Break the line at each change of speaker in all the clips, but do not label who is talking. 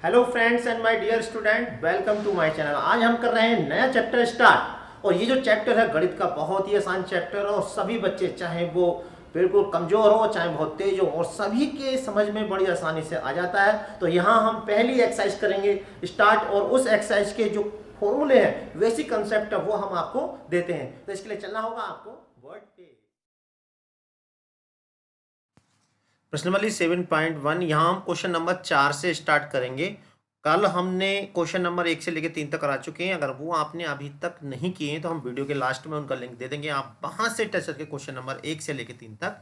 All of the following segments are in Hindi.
Hello friends and my dear student, welcome to my channel. आज हम कर रहे हैं नया चैप्टर स्टार्ट। और ये जो चैप्टर है गणित का, बहुत ही आसान चैप्टर है और सभी बच्चे, चाहे वो बिल्कुल कमजोर हो चाहे बहुत तेज हो, और सभी के समझ में बड़ी आसानी से आ जाता है। तो यहाँ हम पहली एक्सरसाइज करेंगे स्टार्ट, और उस एक्सरसाइज के जो फॉर्मूले हैं, बेसिक कंसेप्ट है, वो हम आपको देते हैं। तो इसके लिए चलना होगा आपको वर्ड पे। प्रश्न नंबर 7.1, यहाँ हम क्वेश्चन नंबर 4 से स्टार्ट करेंगे। कल हमने क्वेश्चन नंबर 1 से लेकर 3 तक करा चुके हैं। अगर वो आपने अभी तक नहीं किए हैं तो हम वीडियो के लास्ट में उनका लिंक दे देंगे, आप वहां से टच करके क्वेश्चन नंबर 1 से लेकर 3 तक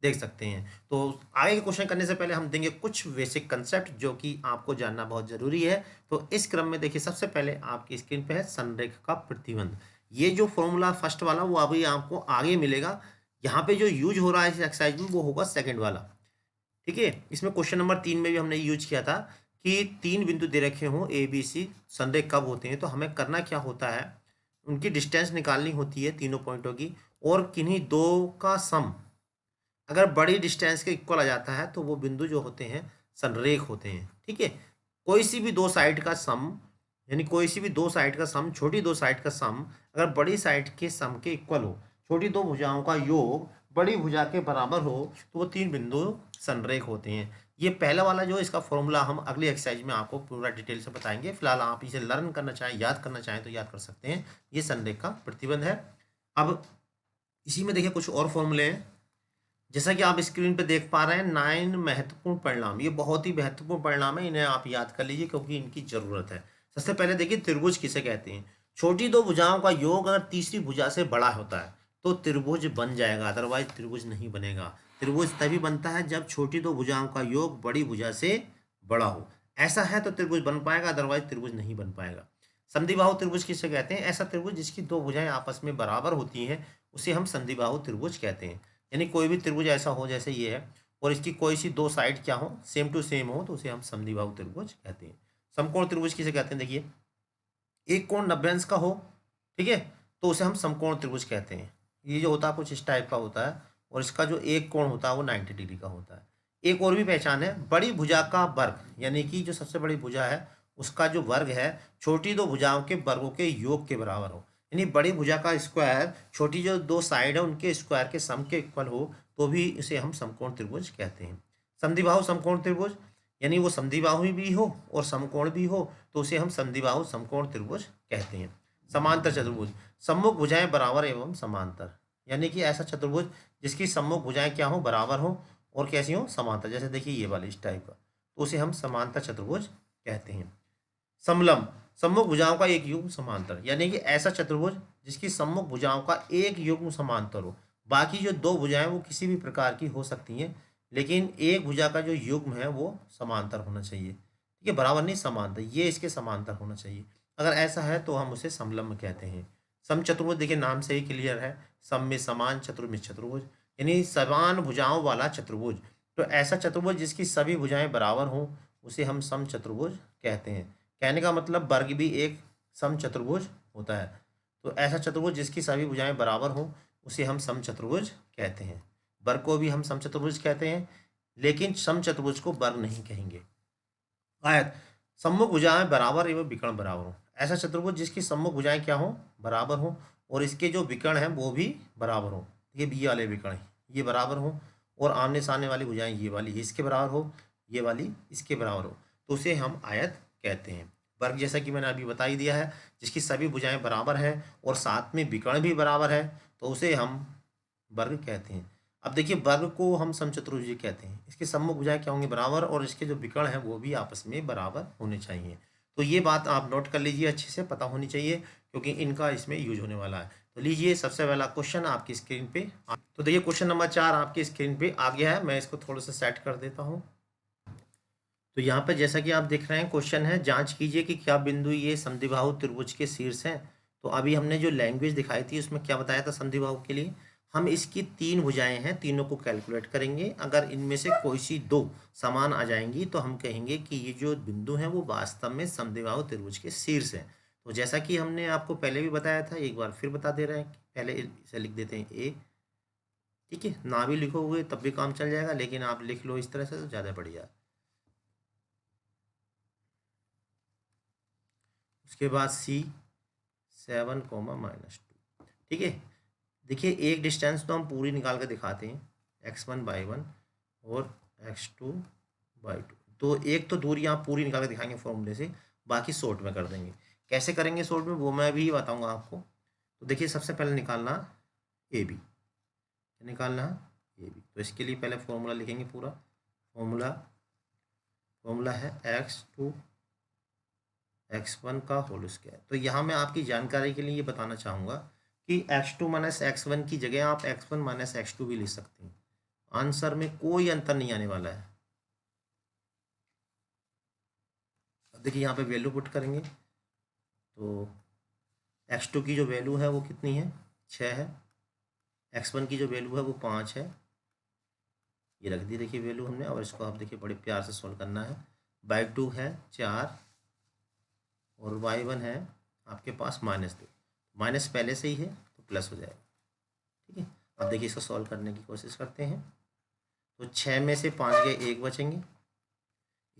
देख सकते हैं। तो आगे के क्वेश्चन करने से पहले हम देंगे कुछ बेसिक कंसेप्ट जो कि आपको जानना बहुत जरूरी है। तो इस क्रम में देखिए, सबसे पहले आपकी स्क्रीन पे है संरेख का प्रतिबंध। ये जो फॉर्मूला फर्स्ट वाला वो अभी आपको आगे मिलेगा। यहाँ पे जो यूज हो रहा है इस एक्सरसाइज में वो होगा सेकंड वाला। ठीक है, इसमें क्वेश्चन नंबर 3 में भी हमने यूज किया था कि 3 बिंदु दे रखे हों ए बी सी, संरेख कब होते हैं। तो हमें करना क्या होता है, उनकी डिस्टेंस निकालनी होती है तीनों पॉइंटों की, और किन्हीं दो का सम अगर बड़ी डिस्टेंस के इक्वल आ जाता है तो वो बिंदु जो होते हैं संरेख होते हैं। ठीक है, कोई सी भी दो साइड का सम, यानी कोई सी भी दो साइड का सम, छोटी दो साइड का सम अगर बड़ी साइड के सम के इक्वल हो, छोटी दो भुजाओं का योग बड़ी भुजा के बराबर हो, तो वो 3 बिंदु संरेख होते हैं। ये पहला वाला जो इसका फॉर्मूला हम अगली एक्सरसाइज में आपको पूरा डिटेल से बताएंगे। फिलहाल आप इसे लर्न करना चाहें, याद करना चाहें तो याद कर सकते हैं। ये संरेख का प्रतिबंध है। अब इसी में देखिए कुछ और फॉर्मूले हैं। जैसा कि आप स्क्रीन पे देख पा रहे हैं, 9 महत्वपूर्ण परिणाम, ये बहुत ही महत्वपूर्ण परिणाम है, इन्हें आप याद कर लीजिए क्योंकि इनकी जरूरत है। सबसे पहले देखिए, त्रिभुज किसे कहते हैं। छोटी दो भुजाओं का योग अगर तीसरी भुजा से बड़ा होता है तो त्रिभुज बन जाएगा, अदरवाइज त्रिभुज नहीं बनेगा। त्रिभुज तभी बनता है जब छोटी दो भुजाओं का योग बड़ी भुजा से बड़ा हो। ऐसा है तो त्रिभुज बन पाएगा, अदरवाइज त्रिभुज नहीं बन पाएगा। संधिबाहु त्रिभुज किसे कहते हैं, ऐसा त्रिभुज जिसकी दो भुजाएं आपस में बराबर होती हैं उसे हम संधिबाहु त्रिभुज कहते हैं। यानी कोई भी त्रिभुज ऐसा हो जैसे ये है, और इसकी कोई सी दो साइड क्या हो, सेम टू सेम हो, तो उसे हम समद्विबाहु त्रिभुज कहते हैं। समकोण त्रिभुज किसे कहते हैं, देखिए एक कोण 90 अंश का हो, ठीक है, तो उसे हम समकोण त्रिभुज कहते हैं। ये जो होता है कुछ इस टाइप का होता है, और इसका जो एक कोण होता है वो 90 डिग्री का होता है। एक और भी पहचान है, बड़ी भुजा का वर्ग, यानी कि जो सबसे बड़ी भुजा है उसका जो वर्ग है छोटी दो भुजाओं के वर्गों के योग के बराबर हो। यानी बड़ी भुजा का स्क्वायर छोटी जो दो साइड है उनके स्क्वायर के सम के इक्वल हो, तो भी इसे हम समकोण त्रिभुज कहते हैं। समद्विबाहु समकोण त्रिभुज, यानी वो समद्विबाहु भी हो और समकोण भी हो, तो उसे हम समद्विबाहु समकोण त्रिभुज कहते हैं। समांतर चतुर्भुज, सम्मुख भुजाएं बराबर एवं समांतर, यानी कि ऐसा चतुर्भुज जिसकी सम्मुख भुजाएं क्या हो, बराबर हो, और कैसी हो, समांतर। जैसे देखिए ये वाली इस टाइप का, तो उसे हम समांतर चतुर्भुज कहते हैं। समलंब, सम्मुख भुजाओं का एक युग्म समांतर, यानी कि ऐसा चतुर्भुज जिसकी सम्मुख भुजाओं का एक युग्म समांतर हो। बाकी जो दो भुजाएं वो किसी भी प्रकार की हो सकती हैं, लेकिन एक भुजा का जो युग्म है वो समांतर होना चाहिए। ठीक है, बराबर नहीं, समांतर, ये इसके समांतर होना चाहिए। अगर ऐसा है तो हम उसे समलंब कहते हैं। समचतुर्भुज, देखिए नाम से ही क्लियर है, सम में समान, चतुर्भुज में चतुर्भुज, यानी समान भुजाओं वाला चतुर्भुज। तो ऐसा चतुर्भुज जिसकी सभी भुजाएं बराबर हों उसे हम समचतुर्भुज कहते हैं। कहने का मतलब वर्ग भी एक समचतुर्भुज होता है। तो ऐसा चतुर्भुज जिसकी सभी भुजाएं बराबर हों उसे हम समचतुर्भुज कहते हैं। वर्ग को भी हम समचतुर्भुज कहते हैं, लेकिन समचतुर्भुज को वर्ग नहीं कहेंगे। आयत, सम्मुख भुजाएं बराबर एवं विकर्ण बराबर हो। ऐसा चतुर्भुज जिसकी सम्मुख भुजाएं क्या हो, बराबर हो, और इसके जो विकर्ण हैं वो भी बराबर हो। ये बी वाले विकर्ण ये बराबर हो, और आमने सामने वाली भुजाएं ये वाली इसके बराबर हो, ये वाली इसके बराबर हो, तो उसे हम आयत कहते हैं। वर्ग जैसा कि मैंने अभी बता ही दिया है, जिसकी सभी भुजाएं बराबर है और साथ में विकर्ण भी बराबर है, तो उसे हम वर्ग कहते हैं। अब देखिए, वर्ग को हम समचतुर्भुज कहते हैं, इसके सम्मुख भुजाएं क्या होंगे, बराबर, और इसके जो विकर्ण हैं वो भी आपस में बराबर होने चाहिए। तो ये बात आप नोट कर लीजिए, अच्छे से पता होनी चाहिए, क्योंकि इनका इसमें यूज होने वाला है। तो लीजिए सबसे पहला क्वेश्चन आपकी स्क्रीन पे, तो देखिए क्वेश्चन नंबर 4 आपकी स्क्रीन पे आ गया है। मैं इसको थोड़ा सा सेट कर देता हूँ। तो यहाँ पे जैसा कि आप देख रहे हैं, क्वेश्चन है जांच कीजिए कि क्या बिंदु ये समद्विबाहु त्रिभुज के शीर्ष हैं। तो अभी हमने जो लैंग्वेज दिखाई थी उसमें क्या बताया था समद्विबाहु के लिए, हम इसकी 3 भुजाएं हैं, तीनों को कैलकुलेट करेंगे। अगर इनमें से कोई सी दो समान आ जाएंगी तो हम कहेंगे कि ये जो बिंदु हैं वो वास्तव में समद्विबाहु त्रिभुज के शीर्ष हैं। तो जैसा कि हमने आपको पहले भी बताया था, एक बार फिर बता दे रहे हैं। पहले इसे लिख देते हैं ए, ठीक है, ना भी लिखोगे तब भी काम चल जाएगा, लेकिन आप लिख लो इस तरह से तो ज़्यादा बढ़िया। उसके बाद C 7, -2। ठीक है, देखिए एक डिस्टेंस तो हम पूरी निकाल कर दिखाते हैं, x1/1 और x2/2। तो एक तो दूरी आप पूरी निकाल कर दिखाएंगे फॉर्मूले से, बाकी शॉर्ट में कर देंगे। कैसे करेंगे शॉर्ट में वो मैं भी बताऊंगा आपको। तो देखिए सबसे पहले निकालना AB, निकालना AB। तो इसके लिए पहले फॉर्मूला लिखेंगे पूरा। फॉर्मूला है x2 x1 का होल स्क्वायर। तो यहाँ मैं आपकी जानकारी के लिए ये बताना चाहूँगा कि x2 - x1 की जगह आप x1 - x2 भी लिख सकते हैं। आंसर में कोई अंतर नहीं आने वाला है। अब देखिए यहाँ पे वैल्यू पुट करेंगे तो x2 की जो वैल्यू है वो कितनी है, 6 है। x1 की जो वैल्यू है वो 5 है। ये रख दी देखिए वैल्यू हमने, और इसको आप देखिए बड़े प्यार से सॉल्व करना है। /2 है 4 और y1 है आपके पास -2। माइनस पहले से ही है तो प्लस हो जाएगा। ठीक है, अब देखिए इसको सॉल्व करने की कोशिश करते हैं। तो 6 में से 5 गए 1 बचेंगे।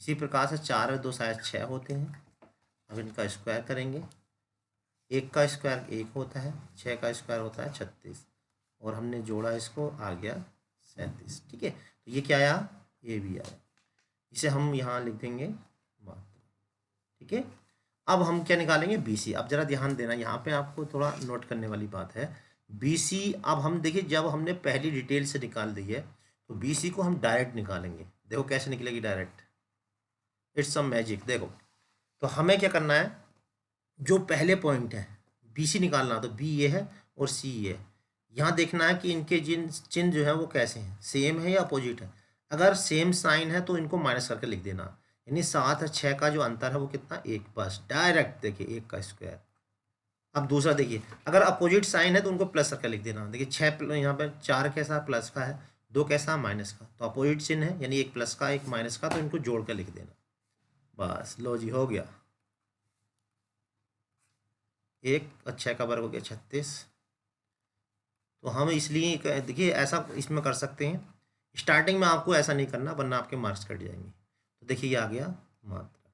इसी प्रकार से 4 और 2 शायद 6 होते हैं। अब इनका स्क्वायर करेंगे। 1 का स्क्वायर 1 होता है, 6 का स्क्वायर होता है 36, और हमने जोड़ा इसको आ गया 37। ठीक है, तो ये क्या आया, ये भी आया। इसे हम यहाँ लिख देंगे मात्रा। ठीक है, अब हम क्या निकालेंगे, BC। अब जरा ध्यान देना, यहाँ पे आपको थोड़ा नोट करने वाली बात है। BC अब हम देखिए जब हमने पहली डिटेल से निकाल दी है तो BC को हम डायरेक्ट निकालेंगे। देखो कैसे निकलेगी डायरेक्ट, इट्स सम मैजिक। देखो तो हमें क्या करना है, जो पहले पॉइंट है BC निकालना, तो B ये है और C ये है। यहाँ देखना है कि इनके चिन्ह जो है वो कैसे हैं, सेम है या अपोजिट है। अगर सेम साइन है तो इनको माइनस करके लिख देना, यानी 7 और 6 का जो अंतर है वो कितना, 1। बस डायरेक्ट देखिए 1 का स्क्वायर। अब दूसरा देखिए, अगर अपोजिट साइन है तो उनको प्लस करके लिख देना। देखिए 6 यहाँ पर 4 कैसा प्लस का है, 2 कैसा माइनस का, तो अपोजिट चिन्ह है यानी एक प्लस का एक माइनस का, तो इनको जोड़ कर लिख देना। बस लो जी हो गया, 1 और 6 का वर्ग हो गया 36। तो हम इसलिए देखिए ऐसा इसमें कर सकते हैं, स्टार्टिंग में आपको ऐसा नहीं करना वरना आपके मार्क्स कट जाएंगे। तो देखिए ये आ गया मात्रा।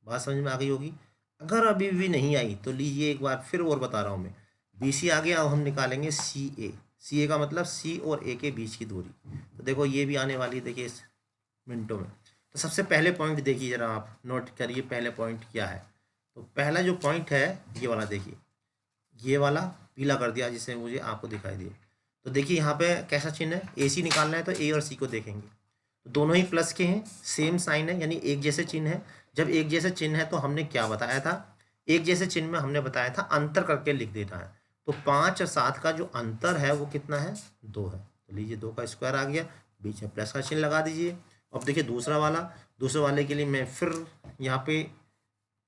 बात समझ में आ गई होगी। अगर अभी भी नहीं आई तो लीजिए एक बार फिर और बता रहा हूँ मैं। BC आ गया, अब हम निकालेंगे CA का मतलब C और A के बीच की दूरी। तो देखो ये भी आने वाली है देखिए इस मिनटों में। तो सबसे पहले पॉइंट देखिए जरा, आप नोट करिए पहले पॉइंट क्या है। तो पहला जो पॉइंट है ये वाला, देखिए ये वाला पीला कर दिया जिससे मुझे आपको दिखाई दिए। तो देखिए यहाँ पे कैसा चिन्ह है, AC निकालना है तो A और C को देखेंगे, तो दोनों ही प्लस के हैं, सेम साइन है यानी एक जैसे चिन्ह है। जब एक जैसे चिन्ह है तो हमने क्या बताया था, एक जैसे चिन्ह में हमने बताया था अंतर करके लिख देना है। तो 5 और 7 का जो अंतर है वो कितना है, 2 है। तो लीजिए 2 का स्क्वायर आ गया, बीच में प्लस का चिन्ह लगा दीजिए। अब देखिए दूसरे वाले के लिए मैं फिर यहाँ पे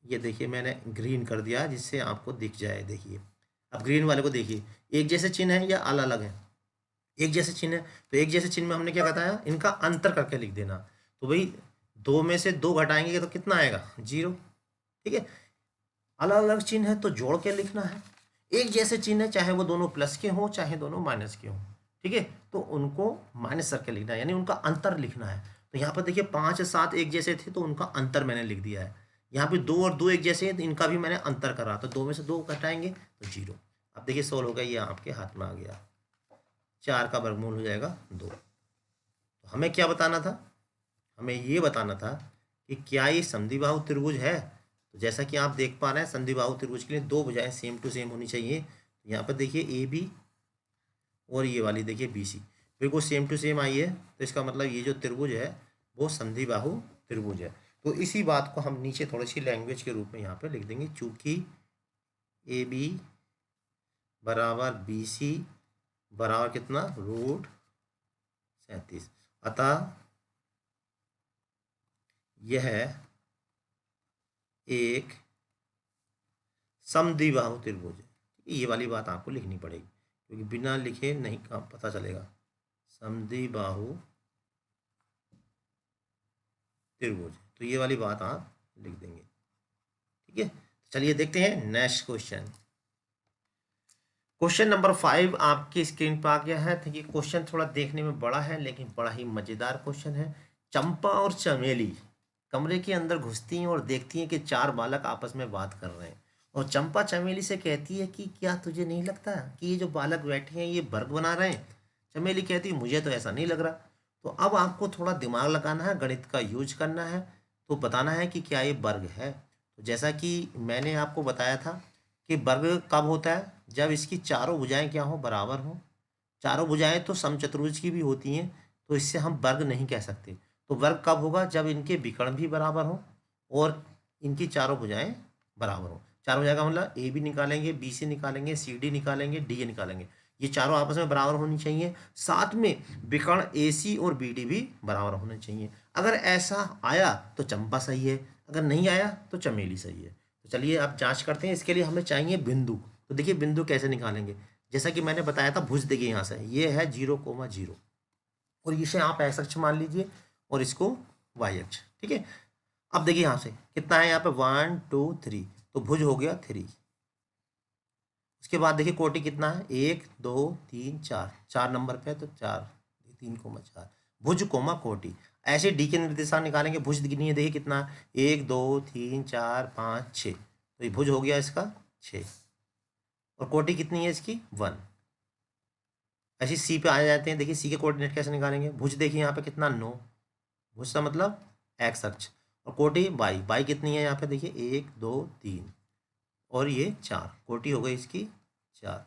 ये देखिए मैंने ग्रीन कर दिया जिससे आपको दिख जाए। देखिए अब ग्रीन वाले को देखिए, एक जैसे चिन्ह है या अलग अलग है, एक जैसे चिन्ह है। तो एक जैसे चिन्ह में हमने क्या बताया, इनका अंतर करके लिख देना। तो भाई 2 में से 2 घटाएंगे तो कितना आएगा, 0। ठीक है, अलग अलग चिन्ह है तो जोड़ के लिखना है। एक जैसे चिन्ह है चाहे वो दोनों प्लस के हों चाहे दोनों माइनस के हों, ठीक है, तो उनको माइनस करके लिखना है यानी उनका अंतर लिखना है। तो यहाँ पर देखिए 5 और 7 एक जैसे थे तो उनका अंतर मैंने लिख दिया है। यहाँ पे 2 और 2 एक जैसे हैं तो इनका भी मैंने अंतर करा, तो 2 में से 2 घटाएंगे तो 0। अब देखिए सोल्व हो गया, ये आपके हाथ में आ गया। 4 का वर्गमूल हो जाएगा 2। तो हमें क्या बताना था, हमें ये बताना था कि क्या ये समद्विबाहु त्रिभुज है। तो जैसा कि आप देख पा रहे हैं समद्विबाहु त्रिभुज के लिए 2 भुजाएं सेम टू सेम होनी चाहिए। तो यहाँ पर देखिए AB और ये वाली देखिए BC बिल्कुल सेम टू सेम आई है, तो इसका मतलब ये जो त्रिभुज है वो समद्विबाहु त्रिभुज है। तो इसी बात को हम नीचे थोड़ी सी लैंग्वेज के रूप में यहाँ पे लिख देंगे, चूंकि AB बराबर BC बराबर कितना, √37, अतः यह एक समद्विबाहु त्रिभुज है। ये वाली बात आपको लिखनी पड़ेगी क्योंकि बिना लिखे नहीं पता चलेगा। समद्विबाहु त्रिभुज, तो ये वाली बात आप लिख देंगे। ठीक है, चलिए देखते हैं नेक्स्ट क्वेश्चन। क्वेश्चन नंबर 5 आपकी स्क्रीन पर आ गया है। देखिए क्वेश्चन थोड़ा देखने में बड़ा है लेकिन बड़ा ही मजेदार क्वेश्चन है। चंपा और चमेली कमरे के अंदर घुसती हैं और देखती हैं कि 4 बालक आपस में बात कर रहे हैं। और चंपा चमेली से कहती है कि क्या तुझे नहीं लगता कि ये जो बालक बैठे हैं ये वर्ग बना रहे हैं। चमेली कहती है मुझे तो ऐसा नहीं लग रहा। तो अब आपको थोड़ा दिमाग लगाना है, गणित का यूज करना है, तो बताना है कि क्या ये वर्ग है। तो जैसा कि मैंने आपको बताया था कि वर्ग कब होता है, जब इसकी चारों भुजाएं क्या हो, बराबर हो। चारों भुजाएं तो समचतुर्भुज की भी होती हैं, तो इससे हम वर्ग नहीं कह सकते। तो वर्ग कब होगा, जब इनके विकर्ण भी बराबर हो और इनकी चारों भुजाएं बराबर हो। चारों भुजाएं का मतलब ए बी निकालेंगे, बी सी निकालेंगे, सी डी निकालेंगे, डी ए निकालेंगे, ये चारों आपस में बराबर होनी चाहिए। साथ में विकर्ण ए सी और बी डी भी बराबर होने चाहिए। अगर ऐसा आया तो चंपा सही है, अगर नहीं आया तो चमेली सही है। तो चलिए अब जांच करते हैं। इसके लिए हमें चाहिए बिंदु। तो देखिए बिंदु कैसे निकालेंगे। जैसा कि मैंने बताया था, भुज देखिए यहाँ से ये है 0,0 और इसे आप एक्स अक्ष मान लीजिए और इसको वाई अक्ष। ठीक है। अब देखिए यहाँ से कितना है, यहाँ पे 1 2 3, तो भुज हो गया 3। उसके बाद देखिए कोटि कितना है, 1 2 3 4, 4 नंबर पे है तो 4, 3,4 भुज कोमा कोटि। ऐसे डी के निर्देशांक निकालेंगे। भुज कितनी है देखिए कितना, 1 2 3 4 5 6, तो ये भुज हो गया इसका 6। और कोटि कितनी है इसकी 1। ऐसे सी पे आ जाते हैं। देखिए सी के कोऑर्डिनेट कैसे निकालेंगे। भुज देखिए यहाँ पे कितना 9, भुज का मतलब एक्स अक्ष। और कोटि बाई, बाई कितनी है यहाँ पे देखिए 1 2 3 और ये 4, कोटि हो गई इसकी 4।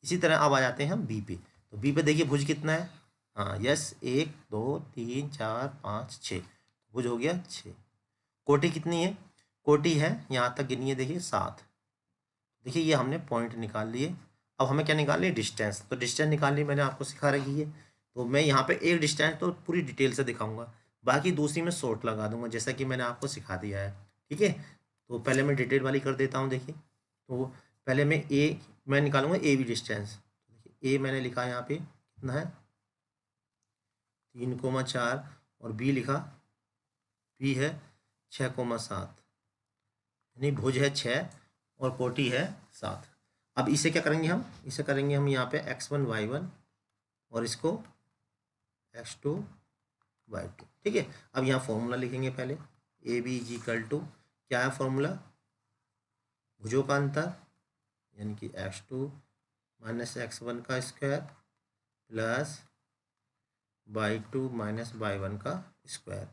इसी तरह अब आ जाते हैं हम बी पे। तो बी पे देखिए भुज कितना है, हाँ यस 1 2 3 4 5 6, भुज हो गया 6। कोटि कितनी है, कोटि है यहाँ तक गिनिए देखिए 7। देखिए ये हमने पॉइंट निकाल लिए। अब हमें क्या निकालनी है, डिस्टेंस। तो डिस्टेंस निकालनी मैंने आपको सिखा रखी है। तो मैं यहाँ पे एक डिस्टेंस तो पूरी डिटेल से दिखाऊंगा, बाकी दूसरी में शॉर्ट लगा दूंगा जैसा कि मैंने आपको सिखा दिया है। ठीक है। तो पहले मैं डिटेल वाली कर देता हूँ। देखिए तो पहले मैं निकालूंगा ए बी डिस्टेंस। देखिए ए मैंने लिखा यहाँ पे कितना है 3,4 और बी लिखा, बी है 6,7, यानी भुज है 6 और कोटि है 7। अब इसे क्या करेंगे हम, इसे करेंगे हम यहाँ पे x1 y1 और इसको x2 y2। ठीक है। अब यहाँ फॉर्मूला लिखेंगे पहले, A B is equal to क्या है फॉर्मूला, भुजों का अंतर यानी कि x2 माइनस x1 का square plus y2 minus y1 का स्क्वायर।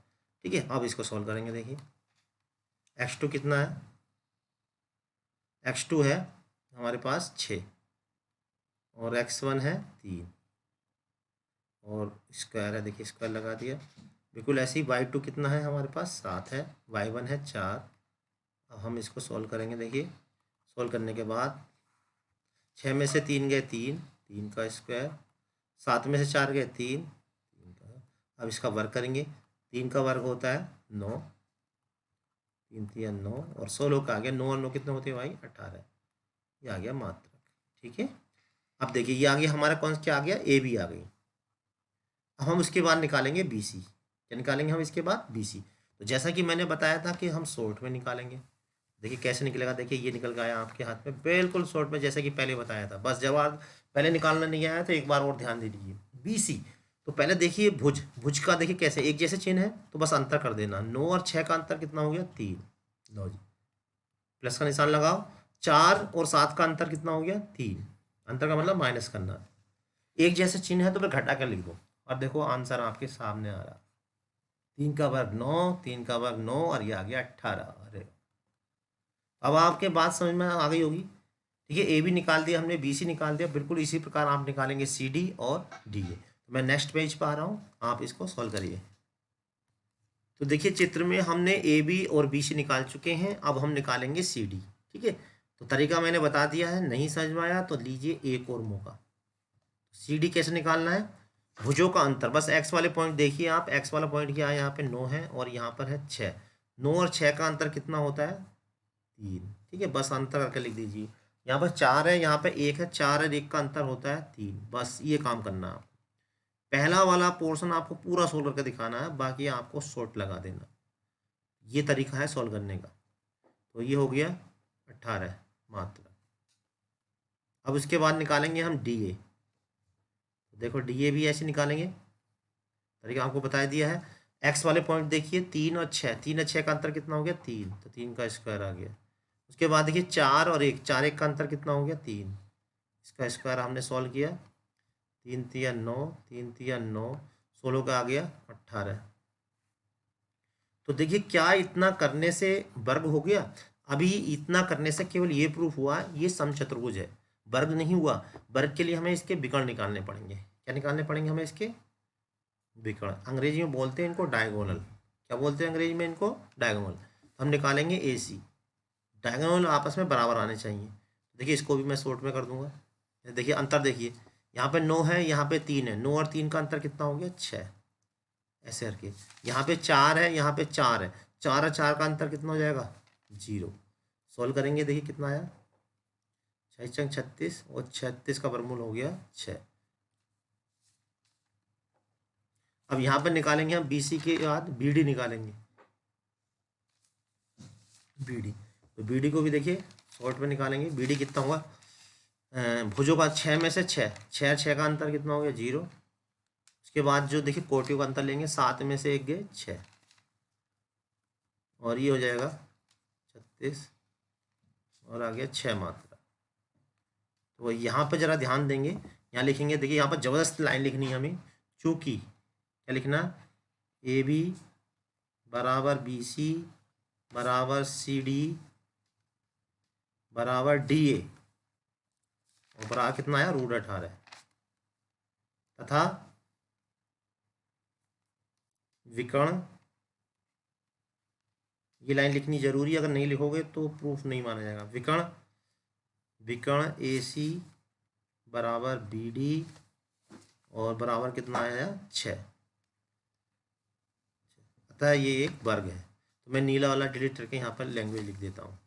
ठीक है। अब इसको सॉल्व करेंगे। देखिए x2 कितना है, x2 है हमारे पास 6 और x1 है 3 और स्क्वायर है, देखिए स्क्वायर लगा दिया। बिल्कुल ऐसे ही y2 कितना है हमारे पास 7 है, y1 है 4। अब हम इसको सॉल्व करेंगे। देखिए सॉल्व करने के बाद 6 में से 3 गए 3, 3 का स्क्वायर, 7 में से 4 गए 3, 3 का। अब इसका वर्ग करेंगे, 3 का वर्ग होता है 9, 3 3 9 और 16 का आ गया। 9 और 9 कितने होते हैं भाई 18, ये आ गया मात्रक। ठीक है। अब देखिए ये आ गया हमारा कौन क्या आ गया, ए बी आ गई। अब हम उसके बाद निकालेंगे बी सी। क्या निकालेंगे हम इसके बाद बी सी। तो जैसा कि मैंने बताया था कि हम शॉर्ट में निकालेंगे। देखिए कैसे निकलेगा, देखिए ये निकल गया आपके हाथ में बिल्कुल शॉर्ट में जैसे कि पहले बताया था। बस जवाब पहले निकालना नहीं आया तो एक बार और ध्यान दे दीजिए। बी सी, तो पहले देखिए भुज, भुज का देखिए कैसे एक जैसे चिन्ह है तो बस अंतर कर देना। 9 और 6 का अंतर कितना हो गया 3, लो जी प्लस का निशान लगाओ। 4 और 7 का अंतर कितना हो गया 3, अंतर का मतलब माइनस करना। एक जैसे चिन्ह है तो फिर घटा कर लिख दो और देखो आंसर आपके सामने आ रहा। 3 का वर्ग 9, 3 का वर्ग 9 और ये आ गया 18। अरे अब आपके बात समझ में आ गई होगी। ठीक है। ए बी निकाल दिया हमने, बी सी निकाल दिया, बिल्कुल इसी प्रकार आप निकालेंगे सी डी और डी ए। तो मैं नेक्स्ट पेज पर आ रहा हूँ, आप इसको सॉल्व करिए। तो देखिए चित्र में हमने ए बी और बी सी निकाल चुके हैं, अब हम निकालेंगे सी डी। ठीक है। तो तरीका मैंने बता दिया है, नहीं समझ में आया तो लीजिए एक और मौका। सी डी कैसे निकालना है, भुजों का अंतर, बस एक्स वाले पॉइंट देखिए आप। एक्स वाला पॉइंट क्या है, यहाँ पे 9 है और यहाँ पर है 6। 9 और 6 का अंतर कितना होता है 3। ठीक है। बस अंतर करके लिख दीजिए। यहाँ पर 4 है, यहाँ पे 1 है, 4 और 1 का अंतर होता है 3। बस ये काम करना है आपको। पहला वाला पोर्शन आपको पूरा सोल्व करके दिखाना है, बाकी आपको शॉर्ट लगा देना। ये तरीका है सॉल्व करने का। तो ये हो गया 18 मात्र। अब उसके बाद निकालेंगे हम डी ए। देखो डी ए भी ऐसे निकालेंगे, तरीका आपको बता दिया है। एक्स वाले पॉइंट देखिए 3 और 6, 3 और 6 का अंतर कितना हो गया 3, तो 3 का स्क्वायर आ गया। उसके बाद देखिए 4 और 1, 4 1 का अंतर कितना हो गया 3, इसका स्क्वायर हमने सॉल्व किया, 3 तिया 9, 3 तिया 9, 16 का आ गया 18। तो देखिए क्या इतना करने से वर्ग हो गया? अभी इतना करने से केवल ये प्रूफ हुआ ये समचतुर्भुज है, वर्ग नहीं हुआ। वर्ग के लिए हमें इसके विकर्ण निकालने पड़ेंगे। क्या निकालने पड़ेंगे हमें? इसके विकर्ण। अंग्रेजी में बोलते हैं इनको डायगोनल। क्या बोलते हैं अंग्रेजी में इनको? डायगोनल। हम निकालेंगे ए सी। डायगोनल आपस में बराबर आने चाहिए। देखिए इसको भी मैं शॉर्ट में कर दूंगा। देखिए अंतर देखिए, यहाँ पे 9 है, यहाँ पे 3 है, 9 और 3 का अंतर कितना हो गया 6, ऐसे करके। यहाँ पे 4 है, यहाँ पे 4 है, 4 और 4 का अंतर कितना हो जाएगा 0। सॉल्व करेंगे देखिए कितना आया 6 36, और 36 का वर्गमूल हो गया 6। अब यहाँ पर निकालेंगे हम बी सी के बाद बी डी निकालेंगे, बी डी। तो बी डी को भी देखिए शॉर्ट में निकालेंगे। बी डी कितना हुआ, भुजों का 6 में से 6, 6 6 का अंतर कितना हो गया 0। उसके बाद जो देखिए कोटियों का अंतर लेंगे, 7 में से 1 गए 6, और ये हो जाएगा 36, और आ गया 6 मात्रा। तो यहाँ पर जरा ध्यान देंगे, यहाँ लिखेंगे देखिए, यहाँ पर जबरदस्त लाइन लिखनी है हमें, चूँकि क्या लिखना, ए बी बराबर बी सी बराबर सी डी बराबर डी ए, और बराबर कितना आया √18, तथा विकर्ण, ये लाइन लिखनी जरूरी है, अगर नहीं लिखोगे तो प्रूफ नहीं माना जाएगा। विकर्ण, विकर्ण ए सी बराबर बी डी, और बराबर कितना आया 6, अतः ये एक वर्ग है। तो मैं नीला वाला डिलीट करके यहाँ पर लैंग्वेज लिख देता हूँ।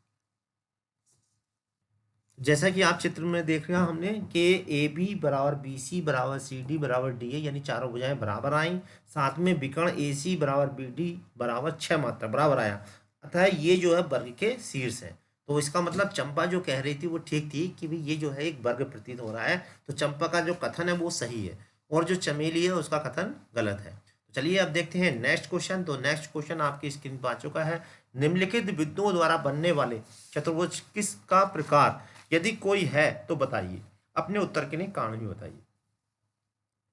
जैसा कि आप चित्र में देख रहे हैं हमने कि ए बी बराबर बी सी बराबर सी डी बराबर डी ए, यानी चारों भुजाएं बराबर आई। साथ में विकर्ण ए सी बराबर बी डी बराबर 6 मात्रा बराबर आया, अतः ये जो है वर्ग के शीर्ष है। तो इसका मतलब चंपा जो कह रही थी वो ठीक थी कि भाई ये जो है एक वर्ग प्रतीत हो रहा है। तो चंपा का जो कथन है वो सही है, और जो चमेली है उसका कथन गलत है। तो चलिए अब देखते हैं नेक्स्ट क्वेश्चन। तो नेक्स्ट क्वेश्चन आपकी स्क्रीन पर आ चुका है। निम्नलिखित बिंदुओं द्वारा बनने वाले चतुर्भुज किसका प्रकार यदि कोई है तो बताइए, अपने उत्तर के लिए कारण भी बताइए।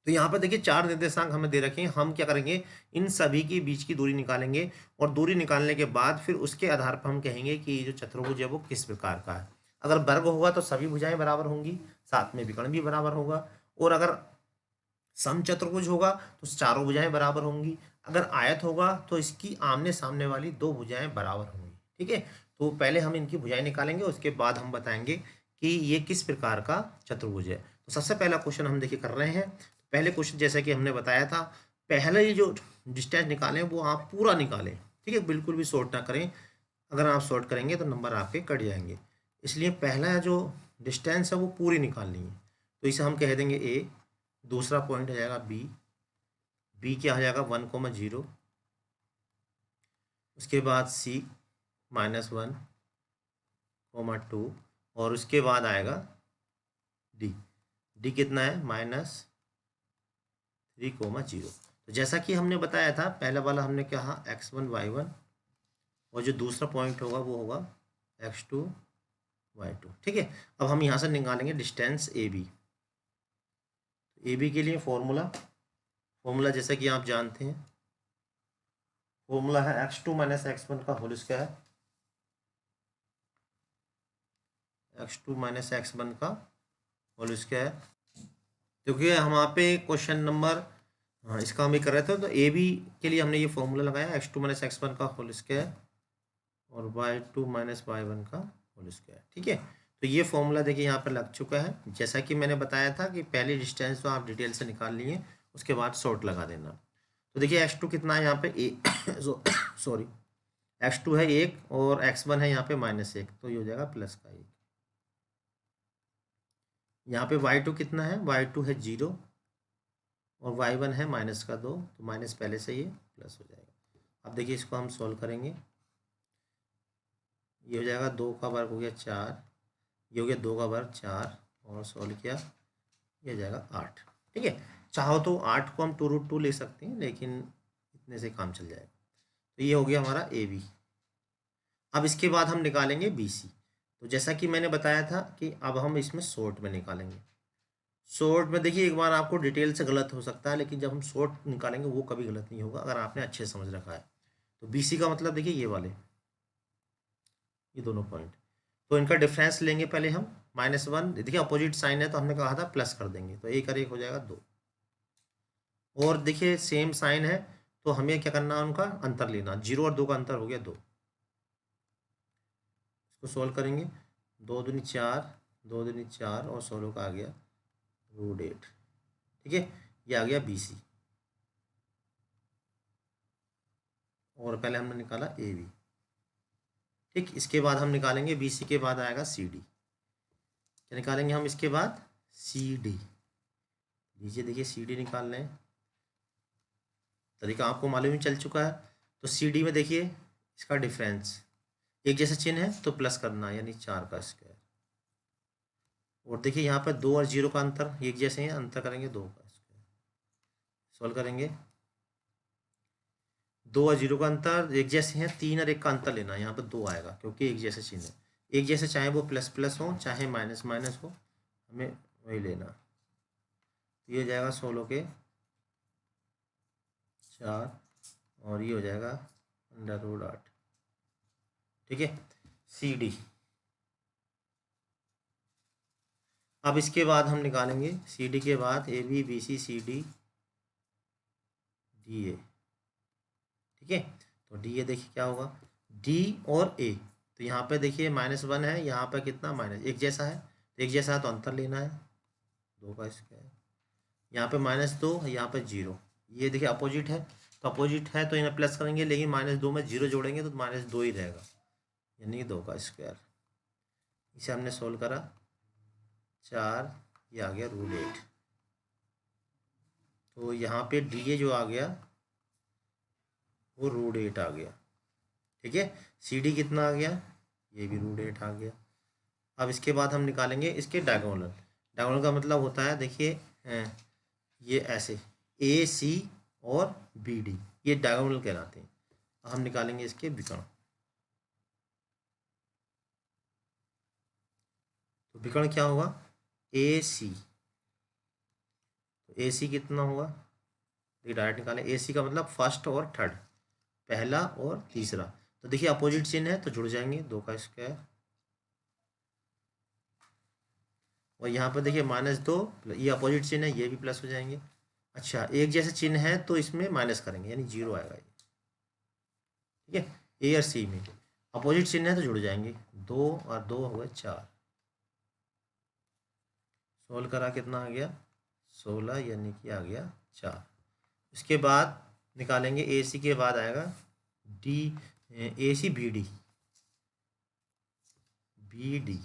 तो यहाँ पर देखिए 4 निर्देशांक हमें दे रखे हैं। हम क्या करेंगे, इन सभी के बीच की दूरी निकालेंगे, और दूरी निकालने के बाद फिर उसके आधार पर हम कहेंगे कि ये जो चतुर्भुज है वो किस प्रकार का है। अगर वर्ग होगा तो सभी भुजाएं बराबर होंगी, साथ में विकर्ण भी बराबर होगा। और अगर समचतुर्भुज होगा तो चारों भुजाएं बराबर होंगी। अगर आयत होगा तो इसकी आमने सामने वाली 2 भुजाएं बराबर होंगी। ठीक है, तो पहले हम इनकी भुजाएं निकालेंगे, उसके बाद हम बताएंगे कि ये किस प्रकार का चतुर्भुज है। तो सबसे पहला क्वेश्चन हम देखिए कर रहे हैं। पहले क्वेश्चन जैसा कि हमने बताया था, पहले ये जो डिस्टेंस निकालें वो आप पूरा निकालें। ठीक है, बिल्कुल भी शॉर्ट ना करें। अगर आप शॉर्ट करेंगे तो नंबर आपके कट जाएंगे, इसलिए पहला जो डिस्टेंस है वो पूरी निकालनी है। तो इसे हम कह देंगे ए। दूसरा पॉइंट आ जाएगा बी, बी क्या आ जाएगा 1,0। उसके बाद सी -1,2, और उसके बाद आएगा डी, डी कितना है -3,0। तो जैसा कि हमने बताया था, पहला वाला हमने कहा x1 y1, और जो दूसरा पॉइंट होगा वो होगा x2 y2। ठीक है, अब हम यहाँ से निकालेंगे distance A B. A B के लिए फॉर्मूला जैसा कि आप जानते हैं, फॉर्मूला है x2 - x1 का होल स्क्वायर, x2 - x1 का होल स्क्वायर। क्योंकि हम यहाँ पे क्वेश्चन नंबर इसका हम ये कर रहे थे, तो ए बी के लिए हमने ये फॉर्मूला लगाया x2 - x1 का होल स्क्वायर और y2 - y1 का होल स्क्वायर। ठीक है, तो ये फॉर्मूला देखिए यहाँ पर लग चुका है। जैसा कि मैंने बताया था कि पहली डिस्टेंस तो आप डिटेल से निकाल लिए, उसके बाद शॉर्ट लगा देना। तो देखिए x2 कितना है यहाँ पे सॉरी x2 है 1, और x1 है यहाँ पे -1, तो ये हो जाएगा प्लस का 1। यहाँ पे y2 कितना है, y2 है 0, और y1 है -2, तो माइनस पहले से ये प्लस हो जाएगा। अब देखिए इसको हम सॉल्व करेंगे, ये हो जाएगा 2 का वर्ग हो गया 4, ये हो गया 2 का वर्ग 4, और सॉल्व किया ये हो जाएगा 8। ठीक है, चाहो तो 8 को हम 2√2 ले सकते हैं, लेकिन इतने से काम चल जाएगा। तो ये हो गया हमारा ए बी। अब इसके बाद हम निकालेंगे बी सी। तो जैसा कि मैंने बताया था कि अब हम इसमें शॉर्ट में निकालेंगे। शॉर्ट में देखिए एक बार आपको डिटेल से गलत हो सकता है, लेकिन जब हम शॉर्ट निकालेंगे वो कभी गलत नहीं होगा अगर आपने अच्छे से समझ रखा है। तो BC का मतलब देखिए ये वाले, ये दोनों पॉइंट, तो इनका डिफरेंस लेंगे पहले हम -1। देखिए अपोजिट साइन है तो हमने कहा था प्लस कर देंगे, तो 1 और 1 हो जाएगा 2। और देखिए सेम साइन है तो हमें क्या करना है, उनका अंतर लेना। 0 और 2 का अंतर हो गया 2। इसको सॉल्व करेंगे, 2 दूनी 4, 2 दूनी 4 और 16 का आ गया √8। ठीक है, ये आ गया BC। और पहले हमने निकाला AB। ठीक, इसके बाद हम निकालेंगे BC के बाद आएगा CD। क्या निकालेंगे हम इसके बाद? CD। लीजिए देखिए CD निकाल लें, तरीका आपको मालूम ही चल चुका है। तो CD में देखिए इसका डिफरेंस, एक जैसा चिन्ह है तो प्लस करना, यानी 4 का स्क्वायर। और देखिए यहाँ पर 2 और 0 का अंतर एक जैसे हैं, अंतर करेंगे 2 का स्क्वायर। सॉल्व करेंगे, 2 और 0 का अंतर एक जैसे हैं, 3 और 1 का अंतर लेना है। यहाँ पर 2 आएगा क्योंकि एक जैसे चिन्ह है। एक जैसे चाहे वो प्लस प्लस हो चाहे माइनस माइनस हो, हमें वही लेना। ये हो जाएगा 16 के 4 और ये हो जाएगा √8। ठीक है, CD। अब इसके बाद हम निकालेंगे CD के बाद AB BC CD DA। ठीक है, तो DA देखिए क्या होगा, D और A। तो यहाँ पे देखिए -1 है, यहाँ पे कितना माइनस, एक जैसा है, तो एक जैसा है तो अंतर लेना है 2 का स्क्वायर। यहाँ पे -2, यहाँ पे 0। ये देखिए अपोजिट है, तो अपोजिट है तो इन्हें प्लस करेंगे, लेकिन -2 में 0 जोड़ेंगे तो -2 ही रहेगा, यानी 2 का स्क्वायर। इसे हमने सोल्व करा, 4, ये आ गया √8। तो यहाँ पे DA जो आ गया वो √8 आ गया। ठीक है, CD कितना आ गया, ये भी √8 आ गया। अब इसके बाद हम निकालेंगे इसके डायगोनल। डायगोनल का मतलब होता है देखिए ये ऐसे AC और BD, ये डायगोनल कहलाते हैं। हम निकालेंगे इसके विकर्ण। तो विकर्ण क्या होगा, AC। तो AC कितना होगा, देखिए डायरेक्ट निकालें। AC का मतलब फर्स्ट और थर्ड, पहला और तीसरा। तो देखिए अपोजिट चिन्ह है तो जुड़ जाएंगे, 2 का स्क्वायर। और यहाँ पर देखिए -2, ये अपोजिट चिन्ह है, ये भी प्लस हो जाएंगे। अच्छा, एक जैसे चिन्ह है तो इसमें माइनस करेंगे, यानी 0 आएगा ये। ठीक है, A और C में अपोजिट चिन्ह है तो जुड़ जाएंगे, 2 और 2 हो गए 4। सोल्व करा कितना आ गया, 16, यानी कि आ गया 4। इसके बाद निकालेंगे AC के बाद आएगा AC BD। BD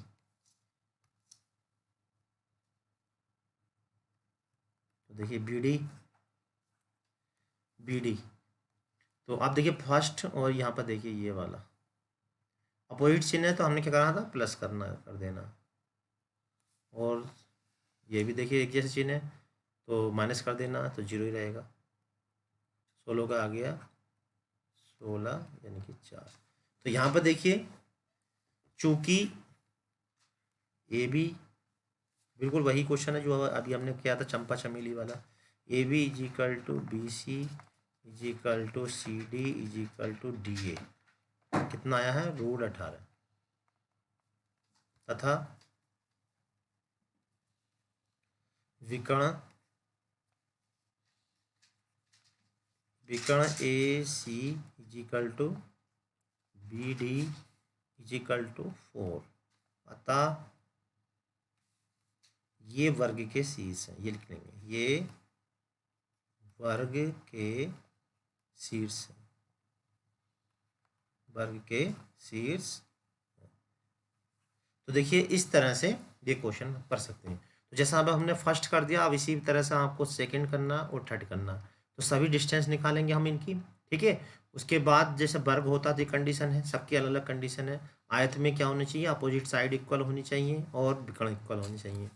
तो देखिए BD। तो आप देखिए फर्स्ट और यहाँ पर देखिए ये वाला अपोजिट चिन्ह है तो हमने क्या करना था, प्लस करना कर देना। और ये भी देखिए एक जैसे चिन्ह है तो माइनस कर देना, तो 0 ही रहेगा। 16 का आ गया 16, यानी कि 4। तो यहाँ पर देखिए चूंकि AB बिल्कुल वही क्वेश्चन है जो अभी हमने किया था चंपा चमेली वाला। AB = BC = CD = DA। कितना आया है, √18। तथा विकर्ण AC = BD = 4। अतः ये वर्ग के शीर्ष हैं, ये लिख लेंगे, ये वर्ग के शीर्ष हैं, वर्ग के शीर्ष। तो देखिए इस तरह से ये क्वेश्चन कर सकते हैं। तो जैसा अब हमने फर्स्ट कर दिया, अब इसी तरह से आपको सेकंड करना और थर्ड करना। तो सभी डिस्टेंस निकालेंगे हम इनकी। ठीक है, उसके बाद जैसे वर्ग होता तो कंडीशन है, सबकी अलग अलग कंडीशन है। आयत में क्या होनी चाहिए, अपोजिट साइड इक्वल होनी चाहिए और विकर्ण इक्वल होनी चाहिए।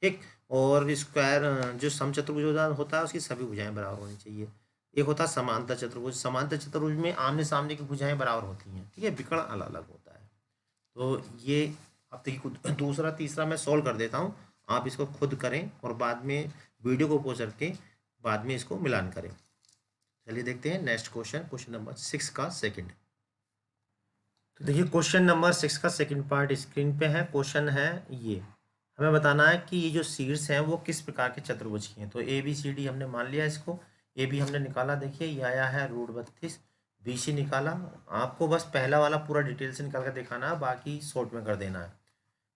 ठीक, और स्क्वायर जो समचतुर्भुज होता है उसकी सभी भुजाएं बराबर होनी चाहिए। एक होता है समांतर चतुर्भुज, समांतर चतुर्भुज में आमने सामने की भुजाएं बराबर होती हैं। ठीक है, विकर्ण अलग अलग होता है। तो ये अब देखिए खुद दूसरा तीसरा मैं सॉल्व कर देता हूँ, आप इसको खुद करें और बाद में वीडियो को पॉज करके बाद में इसको मिलान करें। चलिए देखते हैं नेक्स्ट क्वेश्चन, क्वेश्चन नंबर 6 का सेकंड। तो देखिए क्वेश्चन नंबर 6 का सेकंड पार्ट स्क्रीन पे है। क्वेश्चन है ये, हमें बताना है कि ये जो शीर्ष हैं वो किस प्रकार के चतुर्भुज की हैं। तो ए बी सी डी हमने मान लिया, इसको ए बी हमने निकाला, देखिए ये आया है √32, बी सी निकाला। आपको बस पहला वाला पूरा डिटेल से निकाल कर दिखाना है, बाकी शॉर्ट में कर देना है,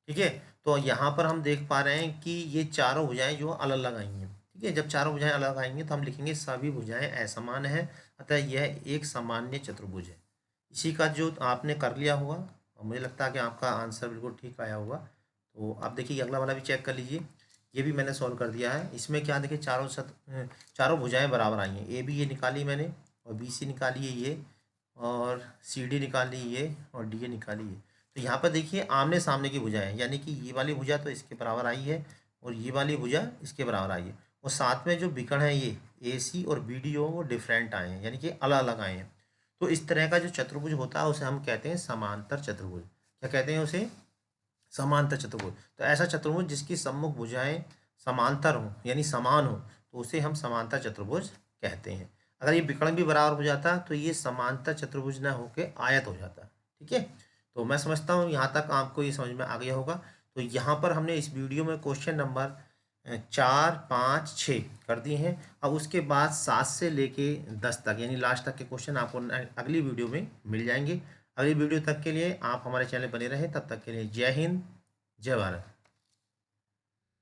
ठीक है। तो यहाँ पर हम देख पा रहे हैं कि ये चारों भुजाएं जो अलग अलग आई हैं, ठीक है। जब चारों भुजाएं अलग आएंगी तो हम लिखेंगे सभी भुजाएं असमान है, अतः यह एक सामान्य चतुर्भुज है। इसी का जो आपने कर लिया होगा, और मुझे लगता है कि आपका आंसर बिल्कुल ठीक आया होगा। तो आप देखिए अगला वाला भी चेक कर लीजिए, ये भी मैंने सॉल्व कर दिया है। इसमें क्या देखिए चारों भुजाएं बराबर आई हैं। ए बी ये निकाली मैंने, और बी सी निकाली है ये, और सी डी निकाली ये, और डी ए निकाली है। तो यहाँ पर देखिए आमने सामने की भुजाएं हैं, यानी कि ये वाली भुजा तो इसके बराबर आई है और ये वाली भुजा इसके बराबर आई है। और साथ में जो विकर्ण है ये ए सी और बी डी ओ वो डिफरेंट आए हैं, यानी कि अलग अलग आए हैं। तो इस तरह का जो चतुर्भुज होता है उसे हम कहते हैं समांतर चतुर्भुज। क्या कहते हैं उसे? समांतर चतुर्भुज। तो ऐसा चतुर्भुज जिसकी सम्मुख भुजाएं समांतर हो यानी समान हो तो उसे हम समांतर चतुर्भुज कहते हैं। अगर ये विकर्ण भी बराबर हो जाता तो ये समांतर चतुर्भुज ना होकर आयत हो जाता, ठीक है। तो मैं समझता हूँ यहाँ तक आपको ये समझ में आ गया होगा। तो यहाँ पर हमने इस वीडियो में क्वेश्चन नंबर 4, 5, 6 कर दिए हैं। अब उसके बाद 7 से लेके 10 तक यानी लास्ट तक के क्वेश्चन आपको अगली वीडियो में मिल जाएंगे। अगली वीडियो तक के लिए आप हमारे चैनल बने रहें। तब तक के लिए जय हिंद, जय भारत।